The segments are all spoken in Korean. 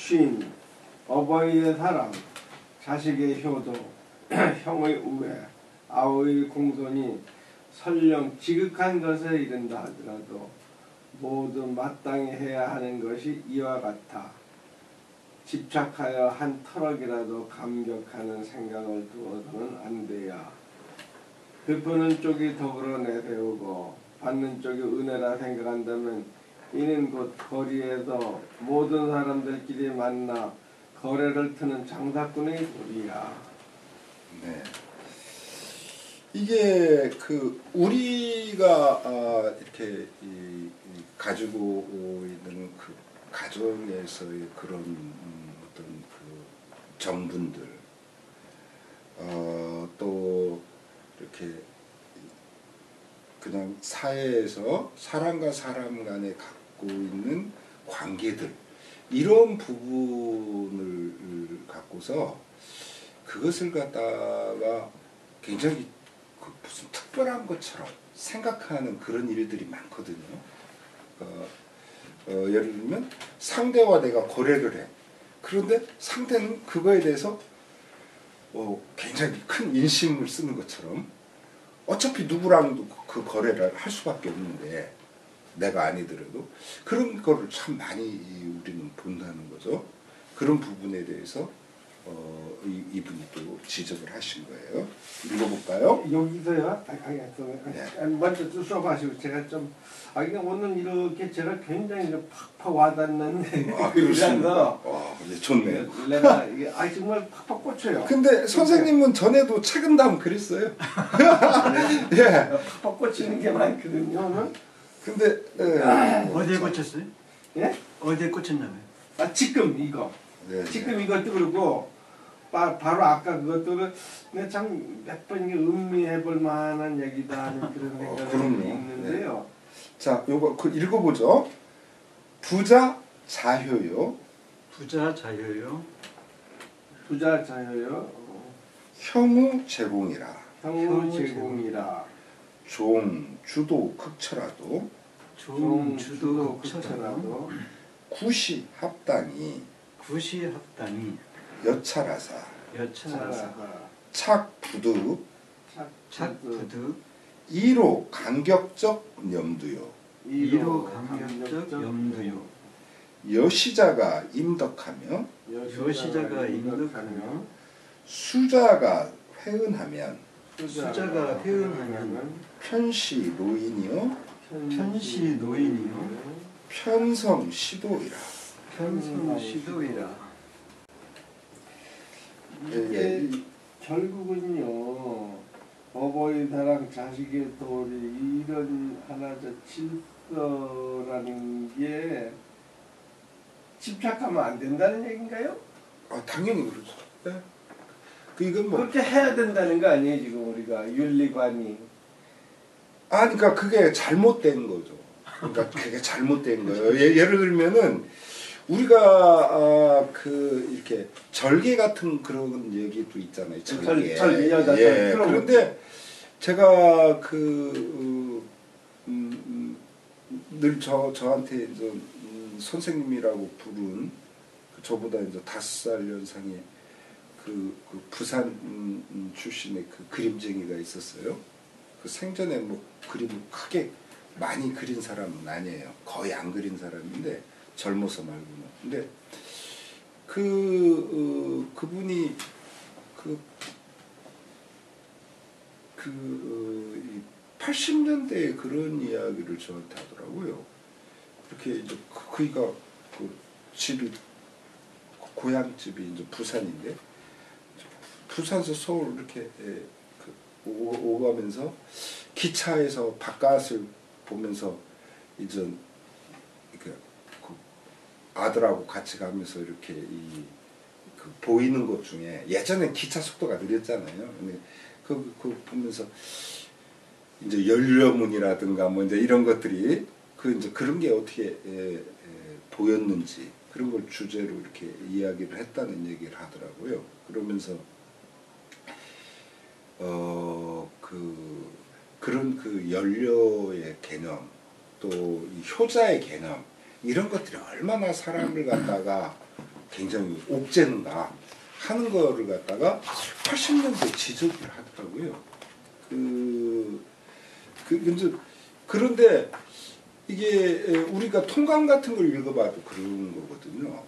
쉰 어버이의 사랑, 자식의 효도, 형의 우애, 아우의 공손이 설령 지극한 것에 이른다 하더라도 모두 마땅히 해야 하는 것이 이와 같아. 집착하여 한 터럭이라도 감격하는 생각을 두어서는 안 돼야. 베푸는 쪽이 더불어 내세우고 받는 쪽이 은혜라 생각한다면 이는 곧 거리에서 모든 사람들끼리 만나 거래를 트는 장사꾼의 도리야. 네. 이게 그 우리가 이렇게 가지고 있는 그 가정에서의 그런 어떤 그 정분들, 또 이렇게 그냥 사회에서 사람과 사람 간에 갖고 있는 관계들, 이런 부분을 갖고서 그것을 갖다가 굉장히 무슨 특별한 것처럼 생각하는 그런 일들이 많거든요. 예를 들면 상대와 내가 거래를 해. 그런데 상대는 그거에 대해서 굉장히 큰 인심을 쓰는 것처럼 어차피 누구랑도 그 거래를 할 수밖에 없는데 내가 아니더라도 그런 거를 참 많이 우리는 본다는 거죠. 그런 부분에 대해서 이분이 또 지적을 하신 거예요. 읽어볼까요? 여기서요? 네. 먼저 써봐시고 제가 좀 오늘 이렇게 제가 굉장히 팍팍 와닿는 그러시면서 네, 좋네요. 내가 이게 정말 팍팍 꽂혀요. 근데 선생님은 전에도 책은담 그랬어요. 예. 팍팍 꽂히는 게 많거든요. 근데 어디에 꽂혔어요? 예? 어디에 꽂혔냐면? 지금 이거. 네, 지금 이것도 그렇고 바로 아까 그것들은 내가 참 몇 번 음미해볼 만한 얘기다 하는 그런 생각이 있는데요. 네. 자, 요거 읽어보죠. 부자 자효요. 부자 자효요. 부자 자효요. 형우 제공이라. 형우 제공이라. 종 주도 극처라도. 종 주도 극처라도. 구시 합당이. 구시 합당이. 여차라사. 착부득. 착부득. 이로 간격적 염두요. 이로 간격적 염두요. 여시자가 임덕하며. 여시자가 임덕하며. 수자가 회은하면. 수자가 회은하면. 편시 노인이요. 편시 노인이요. 편성 시도이라. 편성 시도이라. 이게 결국은요, 어버이 사랑 자식의 도리, 이런 하나의 질서라는 게 집착하면 안 된다는 얘기인가요? 당연히 그렇죠. 네. 이건 뭐 그렇게 해야 된다는 거 아니에요, 지금 우리가 윤리관이. 그러니까 그게 잘못된 거죠. 그러니까 그게 잘못된 거예요. 예를 들면은 우리가 이렇게 절개 같은 그런 얘기도 있잖아요. 절개. 예. 그런데 제가 늘 저한테 이제 선생님이라고 부른 저보다 이제 5살 연상의 그 부산 출신의 그 그림쟁이가 있었어요. 그 생전에 뭐 그림을 크게 많이 그린 사람은 아니에요. 거의 안 그린 사람인데 젊어서 말고는. 근데 그분이 80년대에 그런 이야기를 저한테 하더라고요. 이렇게 이제 그이가 집이 고향집이 이제 부산인데 부산에서 서울 이렇게 오가면서 기차에서 바깥을 보면서 이제 아들하고 같이 가면서 이렇게 보이는 것 중에 예전에 기차 속도가 느렸잖아요. 근데 그 보면서 이제 연료문이라든가 뭐 이제 이런 것들이 이제 그런 게 어떻게 보였는지 그런 걸 주제로 이렇게 이야기를 했다는 얘기를 하더라고요. 그러면서 그런 연료의 개념 또 효자의 개념 이런 것들이 얼마나 사람을 갖다가 굉장히 옥죄는가 하는 거를 갖다가 80년대 지적을 하더라고요. 이제 그런데 이게 우리가 통감 같은 걸 읽어봐도 그런 거거든요.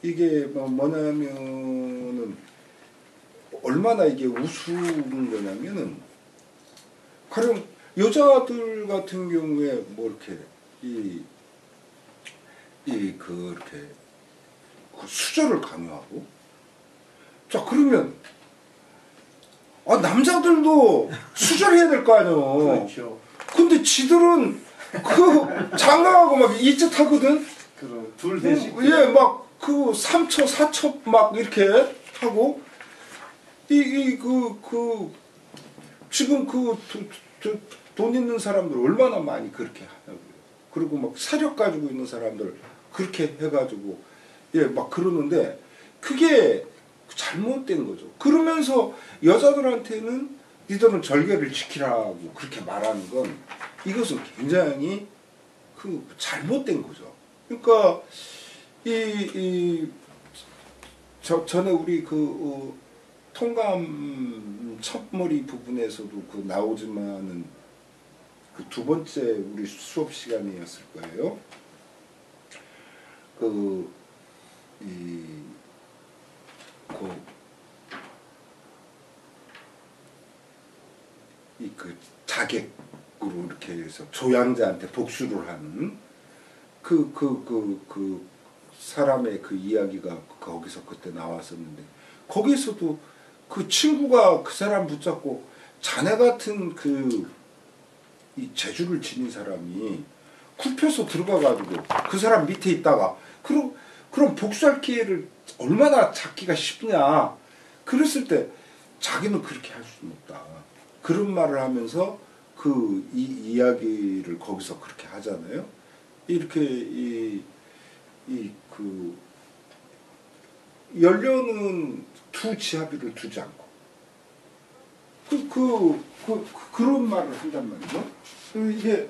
이게 뭐냐면은 얼마나 이게 우스운 거냐면은 가령 여자들 같은 경우에 뭐 이렇게 그렇게 수저를 강요하고 자 그러면 남자들도 수저를 해야 될 거 아니에요. 그렇죠. 근데 지들은 그 장가하고 막 이짓하거든. 그럼 둘 대씩. 예, 막 그 3첩 4첩 막 이렇게 하고 지금 돈 있는 사람들 얼마나 많이 그렇게 하냐고요. 그리고 막 세력 가지고 있는 사람들 그렇게 해가지고 막 그러는데 그게 잘못된 거죠. 그러면서 여자들한테는 니들은 절개를 지키라고 그렇게 말하는 건 이것은 굉장히 잘못된 거죠. 그러니까 전에 우리 통감 첫머리 부분에서도 나오지만은 두 번째 우리 수업 시간이었을 거예요. 자객으로 이렇게 해서 조양자한테 복수를 하는 그 사람의 그 이야기가 거기서 그때 나왔었는데 거기서도 그 친구가 그 사람 붙잡고 자네 같은 이 재주를 지닌 사람이 굽혀서 들어가가지고 그 사람 밑에 있다가 그럼 복수할 기회를 얼마나 잡기가 쉽냐. 그랬을 때 자기는 그렇게 할 수는 없다. 그런 말을 하면서 이 이야기를 거기서 그렇게 하잖아요. 이렇게 연료는 두 지하비를 두지 않고 그런 말을 한단 말이죠. 이게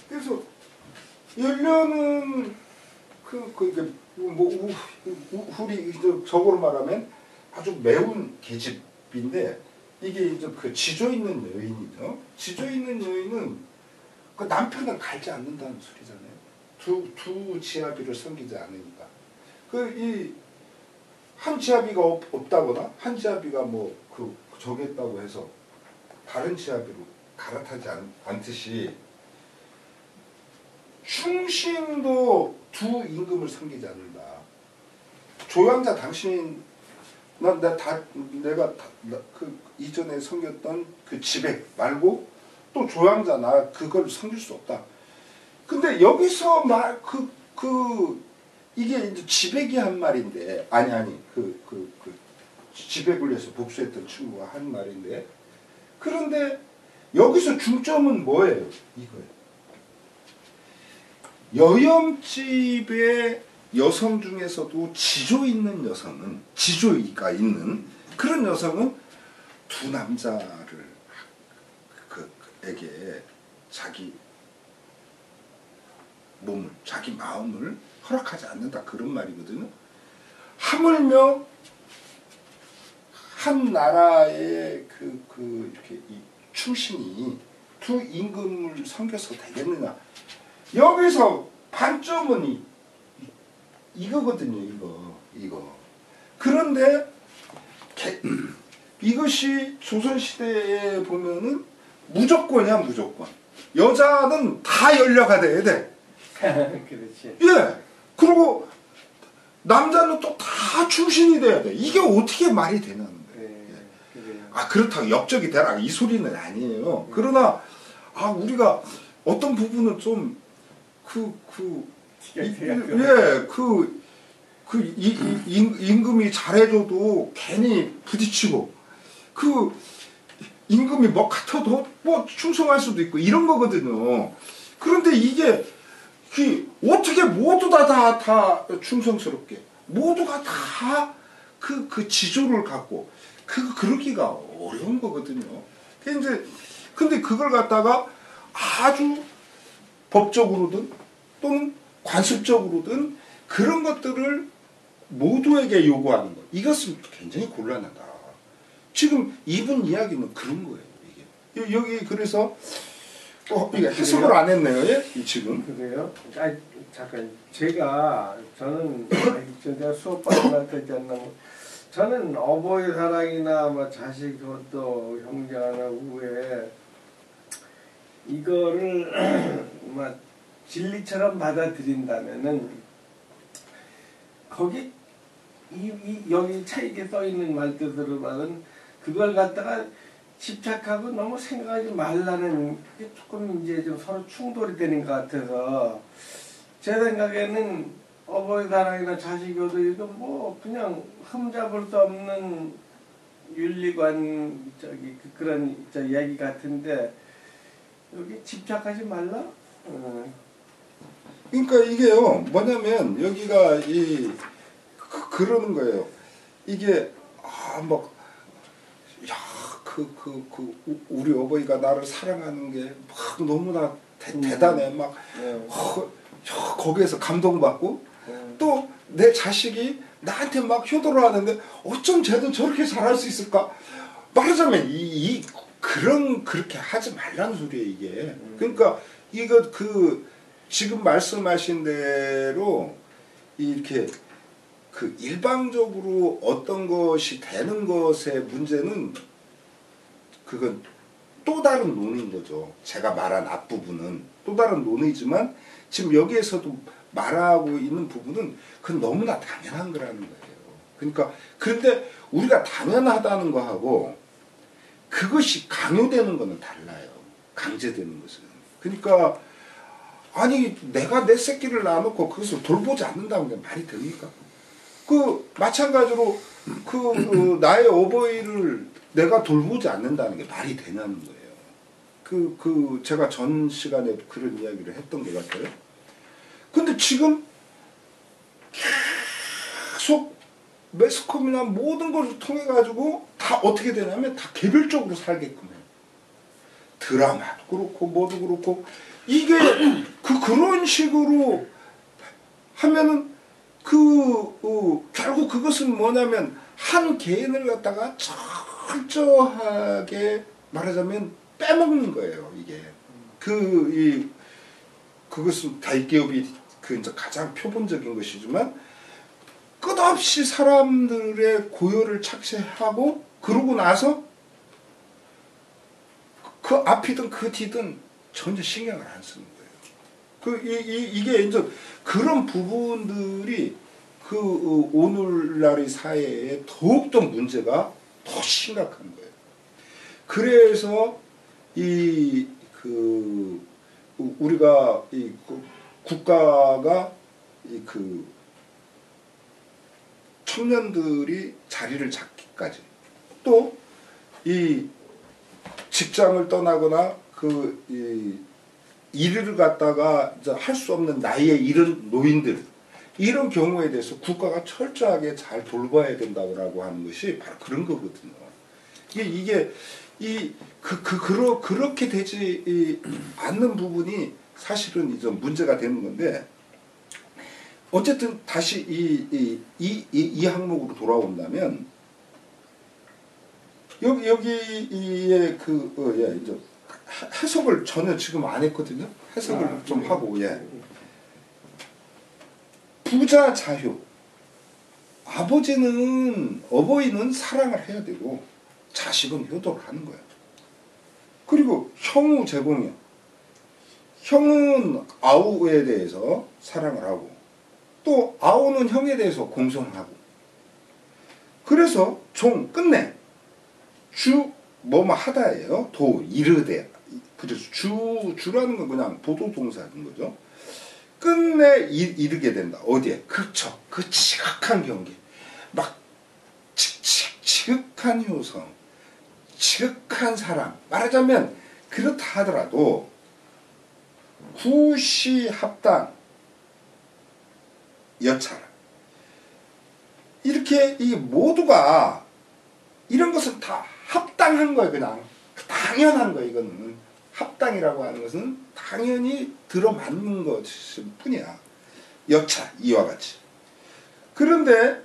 그래서 연료는 우리 저거로 말하면 아주 매운 계집인데 이게 이제 지조 있는 여인이죠. 지조 있는 여인은 그 남편을 갈지 않는다는 소리잖아요. 두 지아비를 섬기지 않으니까. 한 지아비가 없다거나 한 지아비가 저기 했다고 해서 다른 지아비로 갈아타지 않듯이 충신도 두 임금을 섬기지 않는다. 조양자 당신 내가 이전에 섬겼던 그 지백 말고 또 조양자 나 그걸 섬길 수 없다. 근데 여기서 이게 이제 지백이 한 말인데 아니 지백을 위해서 복수했던 친구가 한 말인데 그런데 여기서 중점은 뭐예요? 이거예요. 여염집의 여성 중에서도 지조 있는 여성은 지조가 있는 그런 여성은 두 남자를 에게 자기 몸을 자기 마음을 허락하지 않는다 그런 말이거든요. 하물며 한 나라의 이렇게 이 충신이 두 임금을 섬겨서 되겠느냐. 여기서 반점은 이거거든요. 이거. 그런데 이것이 조선시대에 보면은 무조건이야. 무조건. 여자는 다 연려가 돼야 돼. 그렇지. 예. 그리고 남자는 또 다 충신이 돼야 돼. 이게 어떻게 말이 되냐는 거예요. 예. 그렇다고 역적이 되라 이 소리는 아니에요. 그러나 우리가 어떤 부분은 좀 임금이 잘해줘도 괜히 부딪히고 그 임금이 뭐 같아도 뭐 충성할 수도 있고 이런 거거든요. 그런데 이게 어떻게 모두 다 충성스럽게 모두가 다 그 지조를 갖고 그러기가 어려운 거거든요. 근데 그걸 갖다가 아주 법적으로든 또는 관습적으로든 그런 것들을 모두에게 요구하는 것. 이것은 굉장히 곤란하다. 지금 이분 이야기는 그런 거예요. 이게 여기 그래서 이게 해석을 안 했네요. 예? 지금. 그래요? 잠깐 저는 제가 수업 받을 때지 않나 저는 어버이 사랑이나 뭐 자식 또 형제 하나 후에 이거를 막 진리처럼 받아들인다면은 거기 여기 책에 써 있는 말 뜻으로 봐는 그걸 갖다가 집착하고 너무 생각하지 말라는 게 조금 이제 좀 서로 충돌이 되는 것 같아서 제 생각에는 어버이 사랑이나 자식 교도 이거 뭐 그냥 흠잡을 수 없는 윤리관 그런 얘기 같은데 여기 집착하지 말라? 그러니까 이게요 뭐냐면 여기가 그러는 거예요. 이게 우리 어버이가 나를 사랑하는 게 막 너무나 대단해 막 거기에서 감동받고 또 내 자식이 나한테 막 효도를 하는데 어쩜 쟤도 저렇게 잘할 수 있을까? 말하자면 그렇게 하지 말라는 소리예요 이게. 그러니까 이거 지금 말씀하신 대로 이렇게 일방적으로 어떤 것이 되는 것의 문제는 그건 또 다른 논의인 거죠. 제가 말한 앞부분은 또 다른 논의지만 지금 여기에서도 말하고 있는 부분은 그건 너무나 당연한 거라는 거예요. 그러니까 그런데 우리가 당연하다는 거하고 그것이 강요되는 거는 달라요. 강제되는 것은. 그러니까 아니 내가 내 새끼를 낳아놓고 그것을 돌보지 않는다는 게 말이 됩니까? 마찬가지로 나의 어버이를 내가 돌보지 않는다는 게 말이 되냐는 거예요. 제가 전 시간에 그런 이야기를 했던 것 같아요. 근데 지금 계속 매스컴이나 모든 것을 통해 가지고 다 어떻게 되냐면 다 개별적으로 살게끔 해요. 드라마도 그렇고 뭐도 그렇고 이게 그런 식으로 하면은 결국 그것은 뭐냐면 한 개인을 갖다가 철저하게 말하자면 빼먹는 거예요 이게. 그것은 대기업이 이제 가장 표본적인 것이지만 끝없이 사람들의 고요를 착취하고 그러고 나서 그 앞이든 그 뒤든 전혀 신경을 안 쓰는 거예요. 이게 이제 그런 부분들이 오늘날의 사회에 더욱더 문제가 더 심각한 거예요. 그래서 우리가 국가가 청년들이 자리를 잡기까지 또 이 직장을 떠나거나 일을 갖다가 할 수 없는 나이에 이른 노인들 이런 경우에 대해서 국가가 철저하게 잘 돌봐야 된다고 하는 것이 바로 그런 거거든요. 그렇게 되지 않는 부분이 사실은 이제 문제가 되는 건데 어쨌든 다시 이 항목으로 돌아온다면 여기에 이제 해석을 전혀 지금 안 했거든요. 해석을 좀 하고 부자 자효. 어버이는 사랑을 해야 되고 자식은 효도를 하는 거예요. 그리고 형우 제공이요. 형은 아우에 대해서 사랑을 하고 또 아우는 형에 대해서 공손하고 그래서 종 끝내 주 뭐뭐 하다예요. 도 이르되 그래서 주라는 건 그냥 보도 동사인 거죠. 끝내 이르게 된다. 어디에? 그쵸. 그 지극한 경계. 막 지극한 효성, 지극한 사랑. 말하자면 그렇다 하더라도 구시합당 여차라. 이렇게 이 모두가 이런 것은 다 합당한 거예요. 그냥 당연한 거예요. 이거는 합당이라고 하는 것은 당연히 들어맞는 것일 뿐이야. 여차 이와 같이. 그런데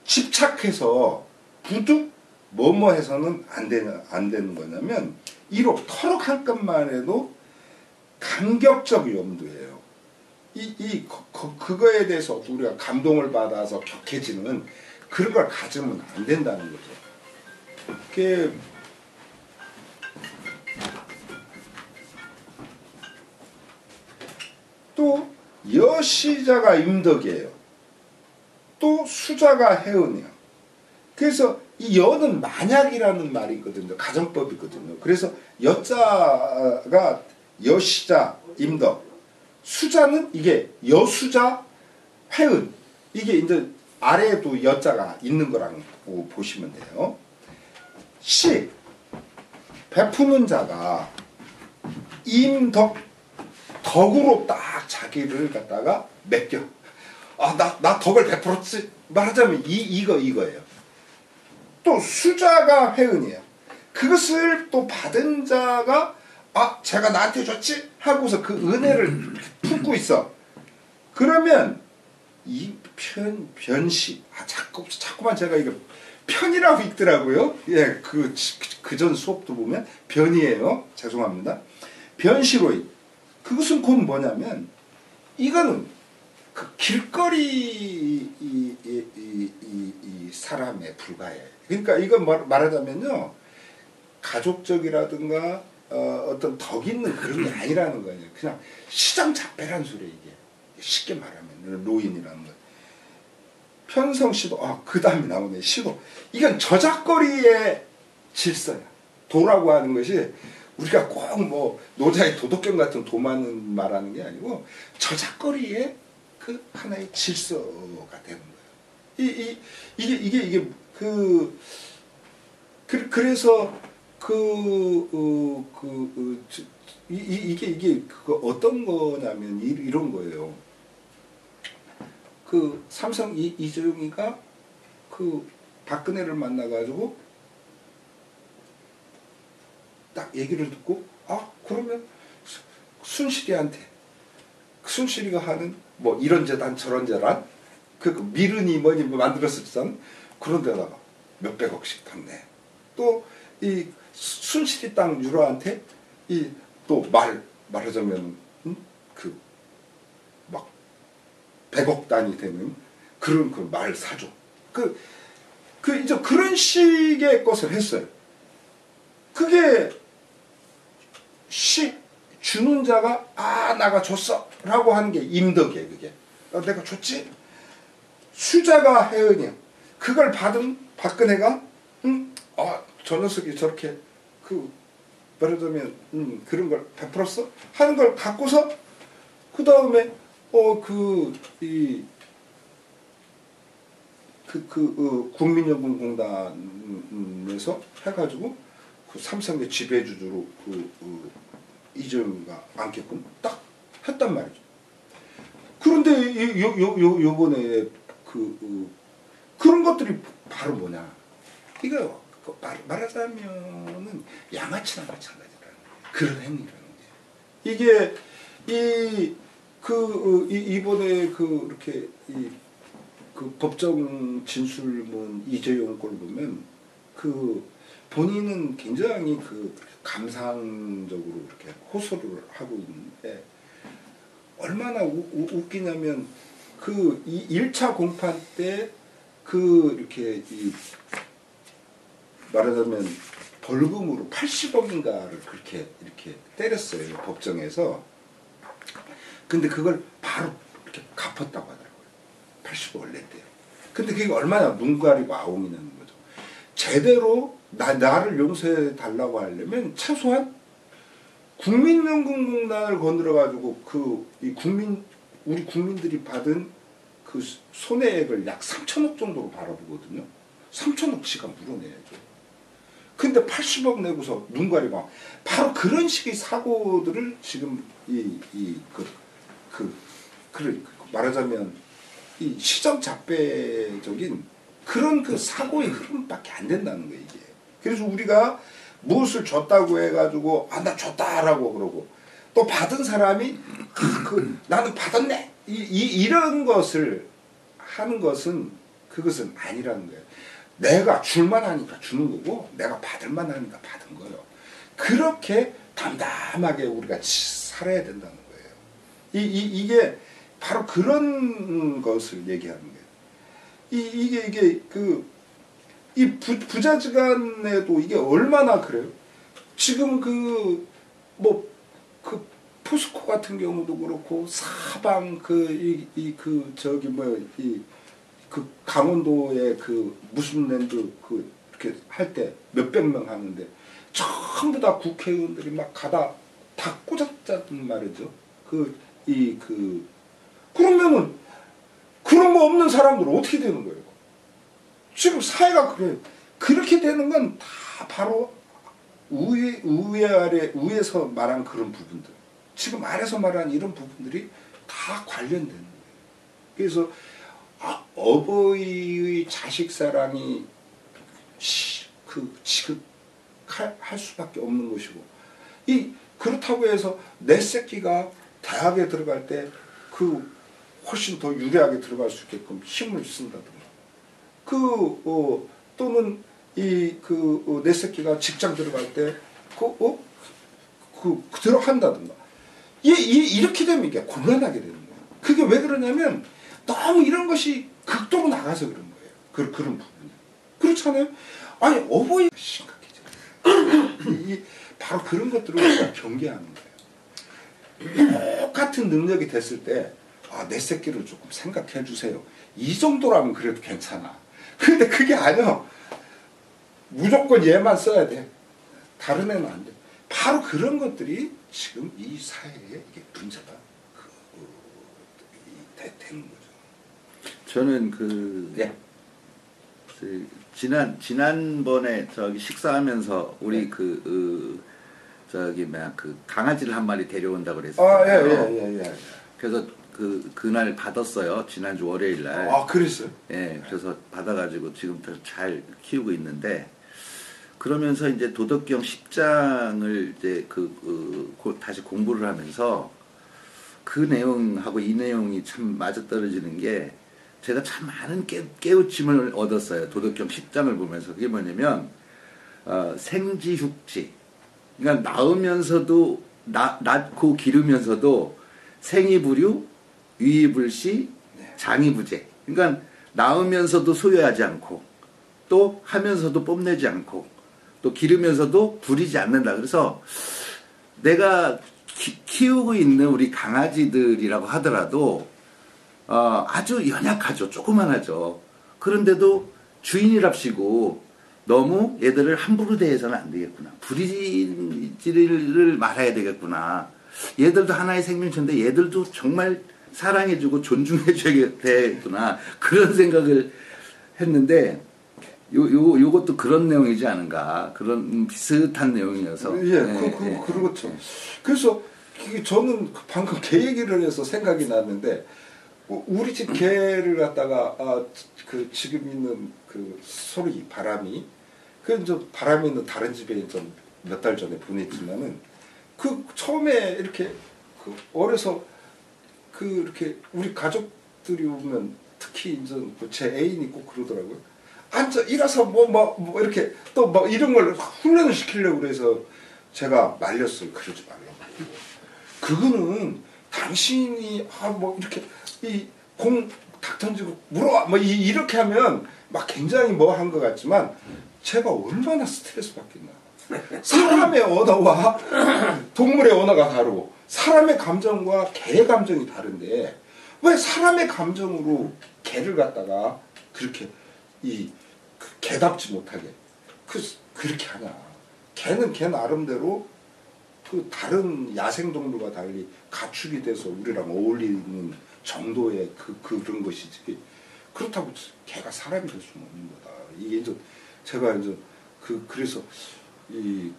집착해서 부득 뭐뭐 해서는 안 되는 거냐면 이로 터럭할 것만 해도 감격적 염두예요. 그거에 대해서 우리가 감동을 받아서 격해지는 그런 걸 가지면 안 된다는 거죠. 그게 또 여시자가 임덕이에요. 또 수자가 해은이에요. 그래서 이 여는 만약이라는 말이 있거든요. 가정법이 있거든요. 그래서 여자가 여시자 임덕, 수자는 이게 여수자 회은, 이게 이제 아래에도 여자가 있는 거라고 보시면 돼요. 시 베푸는 자가 임덕, 덕으로 딱 자기를 갖다가 맡겨. 나 덕을 베풀었지. 말하자면 이거예요. 또 수자가 회은이에요. 그것을 또 받은 자가 제가 나한테 줬지? 하고서 그 은혜를 품고 있어. 그러면 이 변시. 자꾸만 제가 이거 편이라고 읽더라고요. 예, 그 전 수업도 보면 변이에요. 죄송합니다. 변시로이. 그것은 곧 뭐냐면 이거는 그 길거리 이 사람에 불과해. 그러니까 이건 말하자면요, 가족적이라든가 어떤 덕 있는 그런 게 아니라는 거예요. 그냥 시장 잡배란 소리예요. 이게 쉽게 말하면 노인이라는 거. 편성시도 그 다음에 나오네. 시도 이건 저작거리의 질서야. 도라고 하는 것이 우리가 꼭 뭐 노자의 도덕경 같은 도만 말하는 게 아니고 저작거리의 그 하나의 질서가 되는 거예요. 이게 그래서 이게 어떤 거냐면 이런 거예요. 그 삼성 이재용이가 그 박근혜를 만나가지고 딱 얘기를 듣고 그러면 순실이가 하는 뭐 이런 재단 저런 재단 그 미르니 뭐니 만들었었잖아. 그런 데다가 몇백억씩 탔네. 또 이 순실이 땅 유로한테 이 또 말하자면 그 막 100억 단위 되는 그런 그 말 사줘. 이제 그런 식의 것을 했어요. 그게 주는 자가 나가 줬어 라고 하는 게 임덕이에요. 그게 내가 줬지. 수자가 해은이야. 그걸 받은 박근혜가 저 녀석이 저렇게 말하자면 그런 걸 베풀었어 하는 걸 갖고서 그 다음에 국민연금공단에서 해가지고 그 삼성의 지배주주로 이재용이가 안겠군 딱 했단 말이죠. 그런데 요번에 그런 것들이 바로 뭐냐, 이거 말하자면은 양아치나 마찬가지라는 그런 행위라는 게, 이게 이번에 이렇게 법정 진술문 이재용 걸 보면 본인은 굉장히 감상적으로 이렇게 호소를 하고 있는데, 얼마나 웃기냐면 1차 공판 때 이렇게 말하자면 벌금으로 80억인가를 그렇게 이렇게 때렸어요, 법정에서. 근데 그걸 바로 이렇게 갚았다고 하더라고요. 80억을 냈대요. 근데 그게 얼마나 눈 가리고 아웅이 나는 거죠. 제대로 나를 용서해 달라고 하려면 최소한 국민연금공단을 건드려 가지고 우리 국민들이 받은 그 손해액을 약 3천억 정도로 바라보거든요. 3천억씩은 물어내야죠. 근데 80억 내고서 눈 가리고 바로 그런 식의 사고들을 지금 말하자면 이 시정잡배적인 그런 그 사고의 흐름밖에 안 된다는 거예요, 이게. 그래서 우리가 무엇을 줬다고 해가지고 나 줬다라고 그러고 또 받은 사람이 나는 받았네 이런 것을 하는 것은 그것은 아니라는 거예요. 내가 줄만 하니까 주는 거고 내가 받을만 하니까 받은 거예요. 그렇게 담담하게 우리가 살아야 된다는 거예요. 이게 바로 그런 것을 얘기하는 거예요. 이게 이 부자지간에도 이게 얼마나 그래요? 지금 포스코 같은 경우도 그렇고 사방 강원도에 무슨 랜드 이렇게 할 때 몇백 명 하는데 전부 다 국회의원들이 막 가다 다 꽂았단 말이죠. 그러면은 그런 거 없는 사람들은 어떻게 되는 거예요? 지금 사회가 그래요. 그렇게 되는 건 다 바로 위에서 말한 그런 부분들. 지금 아래서 말한 이런 부분들이 다 관련되는 거예요. 그래서 어버이의 자식 사랑이 지극할 수밖에 없는 것이고 그렇다고 해서 내 새끼가 대학에 들어갈 때 훨씬 더 유리하게 들어갈 수 있게끔 힘을 쓴다든가 또는 내 새끼가 직장 들어갈 때 들어간다든가 이렇게 되면 이게 곤란하게 되는 거예요. 그게 왜 그러냐면 너무 이런 것이 극도로 나가서 그런 거예요. 그런 부분. 그렇잖아요. 아니 어버이가 심각해져요. 바로 그런 것들을 우리가 경계하는 거예요. 똑같은 능력이 됐을 때 내 새끼를 조금 생각해 주세요. 이 정도라면 그래도 괜찮아. 근데 그게 아니야. 무조건 얘만 써야 돼. 다른 애는 안 돼. 바로 그런 것들이 지금 이 사회에 이게 문제가 되는 거죠. 저는 지난번에 식사하면서 우리 강아지를 한 마리 데려온다고 그랬어요. 예. 그래서 그날 받았어요. 지난주 월요일 날. 그랬어요? 예, 그래서 받아가지고 지금 잘 키우고 있는데, 그러면서 이제 도덕경 10장을 이제 다시 공부를 하면서 그 내용하고 이 내용이 참 맞아떨어지는 게, 제가 참 많은 깨우침을 얻었어요. 도덕경 10장을 보면서. 그게 뭐냐면 생지육지, 그러니까 낳으면서도 낳고 기르면서도 생이부류, 위이불시, 장이부재. 그러니까 낳으면서도 소유하지 않고, 또 하면서도 뽐내지 않고, 또 기르면서도 부리지 않는다. 그래서 내가 키우고 있는 우리 강아지들이라고 하더라도 아주 연약하죠. 조그만하죠. 그런데도 주인이랍시고 너무 얘들을 함부로 대해서는 안 되겠구나. 부리지를 말아야 되겠구나. 얘들도 하나의 생명체인데 얘들도 정말 사랑해주고 존중해줘야 되겠구나. 그런 생각을 했는데 요것도 그런 내용이지 않은가. 그런 비슷한 내용이어서. 예, 그렇죠. 그래서 저는 방금 개 얘기를 해서 생각이 났는데, 우리 집 개를 갖다가 지금 있는 소리 바람이 바람이 있는 다른 집에 좀 몇 달 전에 보냈지만은 처음에 이렇게 어려서 이렇게 우리 가족들이 오면 특히 이제 제 애인이 꼭 그러더라고요. 일어서 뭐 이렇게 또 이런 걸 훈련을 시키려고 그래서 제가 말렸어요. 그러지 말라고. 그거는 당신이 이렇게 닭 던지고 물어와 이렇게 하면 막 굉장히 한 것 같지만 제가 얼마나 스트레스 받겠나. 사람의 언어와 동물의 언어가 다르고 사람의 감정과 개의 감정이 다른데 왜 사람의 감정으로 개를 갖다가 그렇게 개답지 못하게 그렇게 하냐. 개는 개 나름대로 그 다른 야생동물과 달리 가축이 돼서 우리랑 어울리는 정도의 그런 것이지 그렇다고 개가 사람이 될 수는 없는 거다. 이게 이제 제가 이제 그래서 이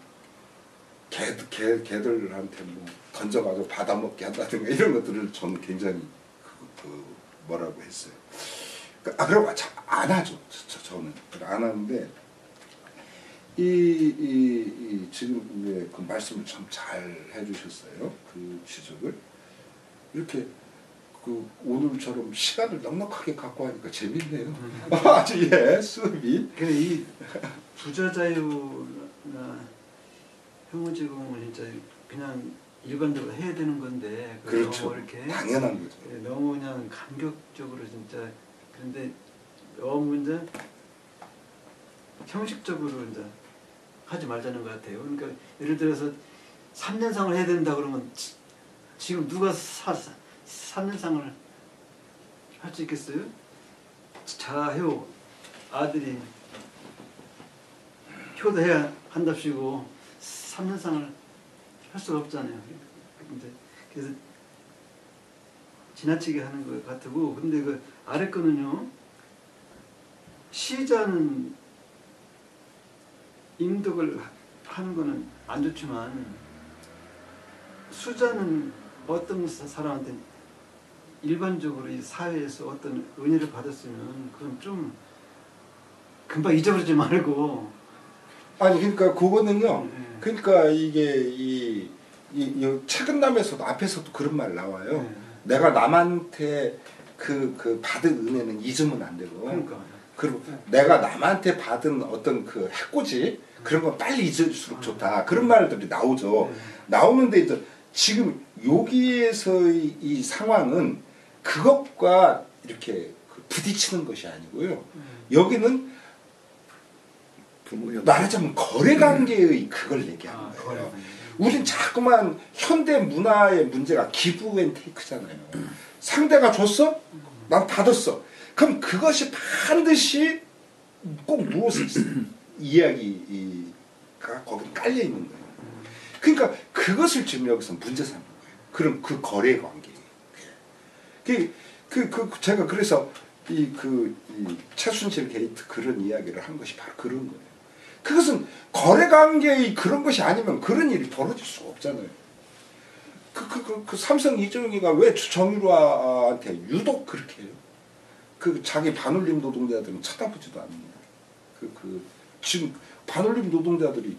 개들한테 뭐 던져가지고 받아먹게 한다든가 이런 것들을 저는 굉장히 뭐라고 했어요. 그리고 안 하죠. 저는 안 하는데 지금 이제 그 말씀을 참 잘 해주셨어요. 그 지적을 이렇게 그 오늘처럼 시간을 넉넉하게 갖고 하니까 재밌네요. 아주 예 수업이. 근데 이 부자자유나 혐오 제공을 진짜 그냥 일반적으로 해야 되는 건데 그렇죠. 너무 이렇게 당연한 거죠. 너무 그냥 감격적으로 진짜 그런데 너무 이제 형식적으로 이제 하지 말자는 것 같아요. 그러니까 예를 들어서 3년상을 해야 된다 그러면 지금 누가 3년상을 할 수 있겠어요? 자해요. 아들이 효도해야 한답시고 3년상을 할 수가 없잖아요. 근데 그래서 지나치게 하는 것 같고, 근데 그 아래 거는요, 시자는 임덕을 하는 거는 안 좋지만 수자는 어떤 사람한테 일반적으로 이 사회에서 어떤 은혜를 받았으면 그건 좀 금방 잊어버리지 말고. 아니 그러니까 그거는요. 그러니까 이게 이 책은남에서도 앞에서도 그런 말 나와요. 내가 남한테 그 받은 은혜는 잊으면 안 되고. 그러니까. 그리고 내가 남한테 받은 어떤 그 해코지 그런 건 빨리 잊을수록 좋다. 그런 말들이 나오죠. 나오는데 이제 지금 여기에서의 이 상황은 그것과 이렇게 부딪히는 것이 아니고요. 여기는 말하자면 거래관계의 그걸 얘기하는 거예요. 우린 자꾸만 현대 문화의 문제가 기브 앤 테이크잖아요. 상대가 줬어? 난 받았어. 그럼 그것이 반드시 꼭 무엇을 이야기가 거기 깔려 있는 거예요. 그러니까 그것을 지금 여기서 문제 삼는 거예요. 그럼 그 거래 관계. 제가 그래서 이 최순실 게이트 그런 이야기를 한 것이 바로 그런 거예요. 그것은 거래 관계의 그런 것이 아니면 그런 일이 벌어질 수가 없잖아요. 그 삼성 이정희가 왜 정유라한테 유독 그렇게 해요? 자기 반올림 노동자들은 쳐다보지도 않는다. 지금 반올림 노동자들이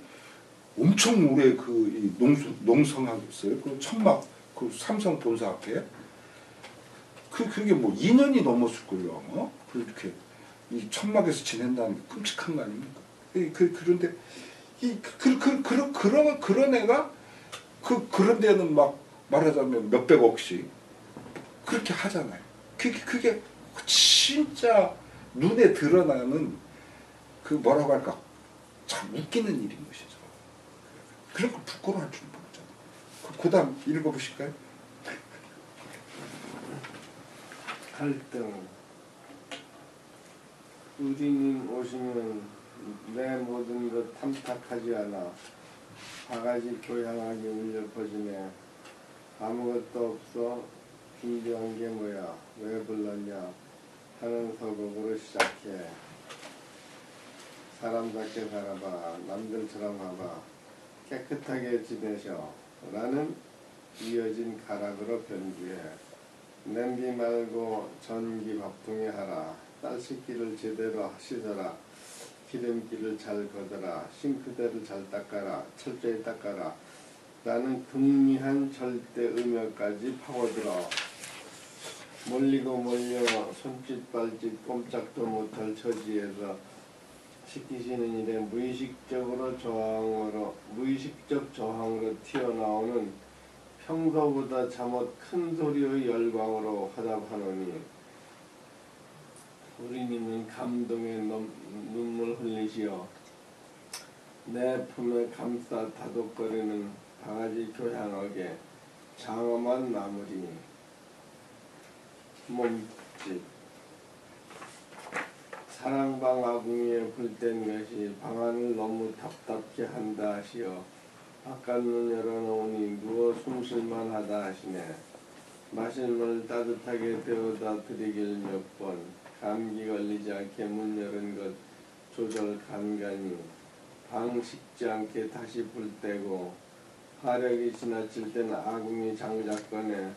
엄청 오래 농성하겠어요. 그 천막 삼성 본사 앞에 그게 뭐 2년이 넘었을걸요. 아마 그렇게 이 천막에서 지낸다는 게 끔찍한 거 아닙니까? 그런데 그런 애가 그런 데는 막 말하자면 몇백억씩 그렇게 하잖아요. 그게 진짜 눈에 드러나는 그 뭐라고 할까 참 웃기는 일인 것이죠. 그런 걸 부끄러워할 줄 모르잖아요. 그 다음 읽어보실까요? 갈등. 의리님 오시면 내 모든 것 탐탁하지 않아 바가지 교양하게 울려 퍼지네. 아무것도 없어 준비한 게 뭐야 왜 불렀냐 하는 서곡으로 시작해. 사람답게 살아봐 남들처럼 하봐 깨끗하게 지내셔 라는 이어진 가락으로 변주해. 냄비 말고 전기 밥통에 하라. 딸 씻기를 제대로 씻어라. 기름기를 잘 걷어라. 싱크대를 잘 닦아라. 철저히 닦아라. 라는 극리한 절대 의무까지 파고들어 몰리고 몰려 손짓 발짓 꼼짝도 못할 처지에서 시키시는 일에 무의식적 저항으로 튀어나오는 평소보다 잠옷 큰 소리의 열광으로 화답하노니 우리님은 감동의 눈물 흘리시어 내 품에 감싸 다독거리는 바가지 교향하게 장엄한 나무리 몸짓 사랑방 아궁이에 불댄 것이 방안을 너무 답답게 한다 하시어 바깥문 열어놓으니 누워 숨쉴만 하다 하시네. 마실 물을 따뜻하게 데워다 드리길 몇 번. 감기 걸리지 않게 문 열은 것 조절 간간히. 방 식지 않게 다시 불 떼고. 화력이 지나칠 땐 아궁이 장작 꺼내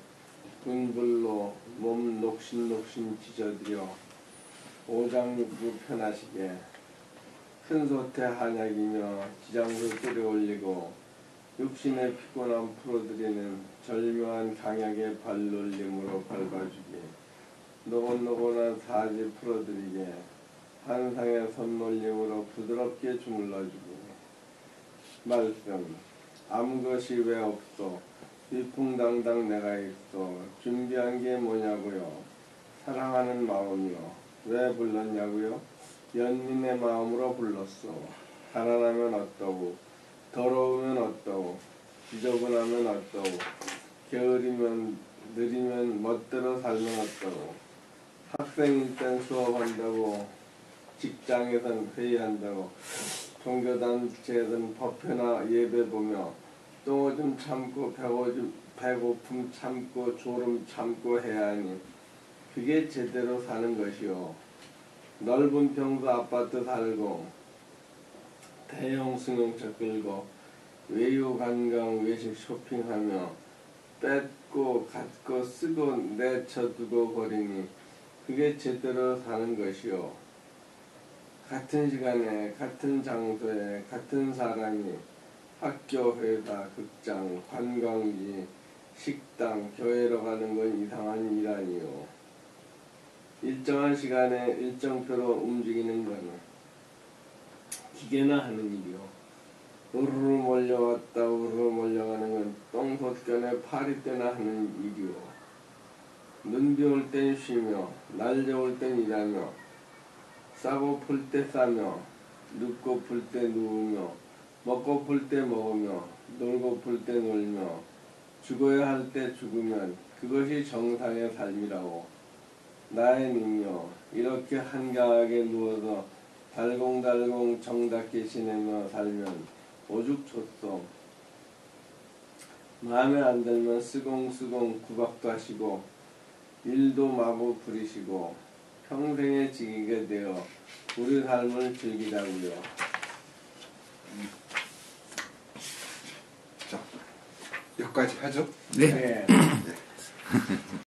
분불로 몸 녹신녹신 찢어드려 오장육부 편하시게. 큰 솥에 한약이며 지장수 끓여 올리고 육신의 피곤함 풀어드리는 절묘한 강약의 발놀림으로 밟아주게. 노곤노곤한 사지 풀어드리게. 한상의 손놀림으로 부드럽게 주물러주게. 말씀. 아무 것이 왜 없소. 위풍당당 내가 있소. 준비한 게 뭐냐고요. 사랑하는 마음이요. 왜 불렀냐고요. 연민의 마음으로 불렀소. 가난하면 어떠고 더러우면 어떠고 지저분하면 어떠고 게으르면 느리면 멋대로 살면 어떠고 학생일 땐 수업한다고 직장에선 회의한다고 종교단체에선 법회나 예배 보며 똥오줌 참고 배고픔 참고 졸음 참고 해야 하니 그게 제대로 사는 것이요. 넓은 평수 아파트 살고 대형 승용차 끌고 외유 관광 외식 쇼핑하며 뺏고 갖고 쓰고 내쳐두고 버리니 그게 제대로 사는 것이요. 같은 시간에 같은 장소에 같은 사람이 학교, 회사, 극장, 관광지, 식당, 교회로 가는 건 이상한 일 아니요. 일정한 시간에 일정표로 움직이는 건 기계나 하는 일이요. 우르르 몰려왔다 우르르 몰려가는 건 똥솥견에 파리 때나 하는 일이요. 눈 비 올 땐 쉬며 날 좋을 땐 일하며 싸고 풀 때 싸며 눕고 풀 때 누우며 먹고 풀 때 먹으며 놀고 풀 때 놀며 죽어야 할 때 죽으면 그것이 정상의 삶이라고. 나의 님요 이렇게 한가하게 누워서 달공달공 정답게 지내며 살면 오죽 좋소. 마음에 안 들면 쓰공쓰공 구박도 하시고 일도 마구 부리시고 평생에 지기게 되어 우리 삶을 즐기자고요. 자, 여기까지 하죠. 네. 네.